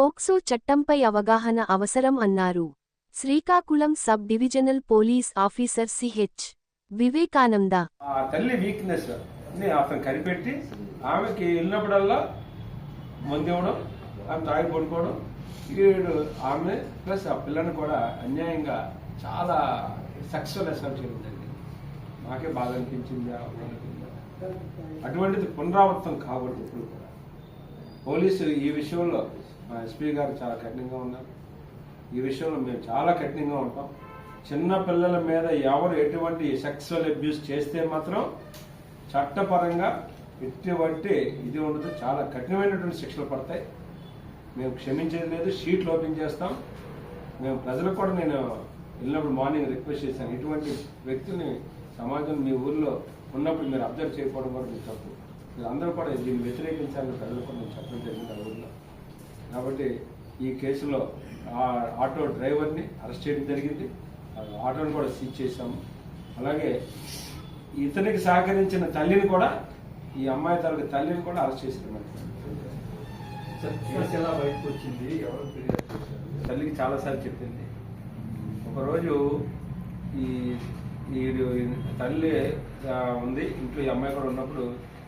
POCSO చట్టంపై అవగాహన అవసరం అన్నారు. Srikakulam sub divisional police officer CH Vivekananda. ఆ తల్లి వీక్నెస్ ని అతను కనిపెట్టి ఆమెకి వెళ్ళినప్పుడల్లా మందివ్వడం, ఆమె తాగి పడుకోవడం, వీడు ఆమె ప్లస్ ఆ పిల్లని కూడా అన్యాయంగా చాలా సెక్సువల్ అసాల్ట్ చేయడం జరిగింది. నాకే బాధ అనిపించింది. అటువంటిది పునరావృతం కాకూడదు. ఇప్పుడు కూడా పోలీసులు ఈ విషయంలో మా ఎస్పీ గారు చాలా కఠినంగా ఉన్నారు. ఈ విషయంలో మేము చాలా కఠినంగా ఉంటాం. చిన్న పిల్లల మీద ఎవరు ఎటువంటి సెక్సువల్ అబ్యూస్ చేస్తే మాత్రం చట్టపరంగా ఎటువంటి ఇది ఉండదు. చాలా కఠినమైనటువంటి శిక్షలు పడతాయి. మేము క్షమించేది లేదు. షీట్లు ఓపెన్ చేస్తాం. మేము ప్రజలకు కూడా నేను వెళ్ళినప్పుడు మార్నింగ్ రిక్వెస్ట్ చేశాను, ఇటువంటి వ్యక్తుల్ని సమాజం మీ ఊర్లో ఉన్నప్పుడు మీరు అబ్జర్వ్ చేయకపోవడం కూడా మీకు తప్పు. మీరు అందరూ కూడా దీన్ని వ్యతిరేకించాలని ప్రజలు కూడా నేను చెప్పడం జరిగింది ఆ ఊర్లో. కాబట్టి ఈ కేసులో ఆ ఆటో డ్రైవర్ని అరెస్ట్ చేయడం జరిగింది. ఆటోని కూడా సీజ్ చేశాము. అలాగే ఇతనికి సహకరించిన తల్లిని కూడా, ఈ అమ్మాయి తరగతి తల్లిని కూడా అరెస్ట్ చేశారు. బయటకు వచ్చింది, ఎవరు తల్లికి చాలాసార్లు చెప్పింది. ఒకరోజు ఈ తల్లి ఉంది ఇంట్లో, ఈ అమ్మాయి కూడా ఉన్నప్పుడు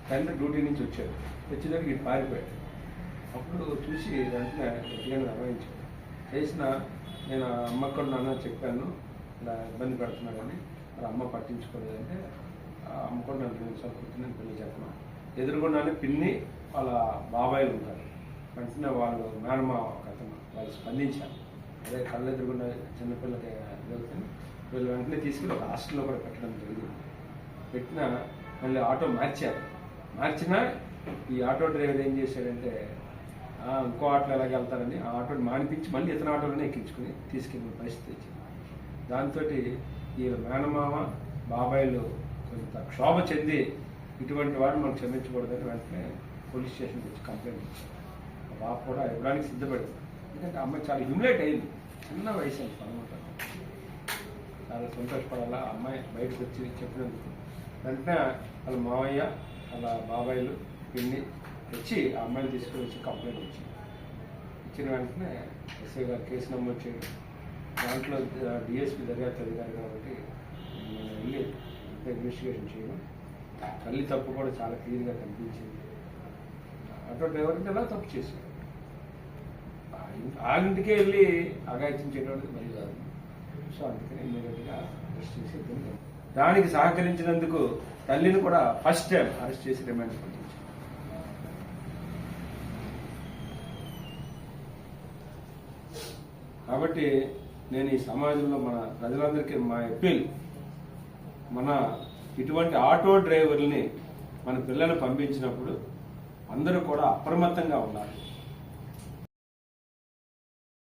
తండ్రి డ్యూటీ నుంచి వచ్చాడు. వచ్చేదానికి ఇటు పారిపోయాడు. అప్పుడు చూసి వెంటనే గట్టిగా నిర్వహించాడు. చేసిన నేను అమ్మకు కూడా నాన్న చెప్పాను, ఇలా ఇబ్బంది పెడుతున్నాడని. మరి అమ్మ పట్టించుకోలేదంటే అమ్మ కూడా నన్ను 2 నిమిషాలు కూర్చుని పెళ్లి చెప్పను. ఎదురుగుండానే పిన్ని వాళ్ళ బాబాయిలు ఉంటారు. వెంటనే వాళ్ళు మేనమా ఒక అతను వాళ్ళు స్పందించారు. అదే కళ్ళు ఎదురుగుండా చిన్నపిల్లకి జరుగుతుంది. వీళ్ళు వెంటనే తీసుకుని ఒక హాస్టల్లో కూడా పెట్టడం జరిగింది. పెట్టినా మళ్ళీ ఆటో మార్చినా ఈ ఆటో డ్రైవర్ ఏం చేశాడంటే ఇంకో ఆటోలో ఎలాగ వెళ్తారని ఆ ఆటోని మానిపించి మళ్ళీ ఇతని ఆటోలోనే ఎక్కించుకుని తీసుకెళ్ళిన పరిస్థితి వచ్చింది. దాంతో ఈ మేనమామ బాబాయిలు కొంత క్షోభ చెంది ఇటువంటి వాడు మనం క్షమించకూడదని వెంటనే పోలీస్ స్టేషన్కి వచ్చి కంప్లైంట్ ఇచ్చారు. ఆ బాబు కూడా ఇవ్వడానికి సిద్ధపడింది. ఎందుకంటే అమ్మాయి చాలా హ్యూమిలేట్ అయింది. చిన్న వయసు అంత అనమాట. చాలా సంతోషపడాలా అమ్మాయి బయటకు వచ్చి చెప్పినందుకు. వెంటనే వాళ్ళ మావయ్య వాళ్ళ బాబాయిలు పిన్ని వచ్చి ఆ అమ్మాయిని తీసుకుని వచ్చి కంప్లైంట్ ఇచ్చిన వెంటనే ఎస్ఐ గారు కేసు నమోదు చేయడం. దాంట్లో డిఎస్పీ దర్యాప్తు అధికారి కాబట్టి నేను వెళ్ళి ఇన్వెస్టిగేషన్ చేయడం. తల్లి తప్పు కూడా చాలా క్లియర్గా కనిపించింది. ఆటో డ్రైవర్కి ఎలా తప్పు చేశాడు. ఆ ఇంటికే వెళ్ళి అఘాయిత్యం చేయడం మరి కాదు. సో అందుకని ఇమీడియట్గా అరెస్ట్ చేసి దానికి సహకరించినందుకు తల్లిని కూడా ఫస్ట్ టైం అరెస్ట్ చేసి రిమాండ్ పంపించారు. కాబట్టి నేను ఈ సమాజంలో మన ప్రజలందరికీ మా అప్పీల్, మన ఇటువంటి ఆటో డ్రైవర్ని మన పిల్లలు పంపించినప్పుడు అందరూ కూడా అప్రమత్తంగా ఉండాలి.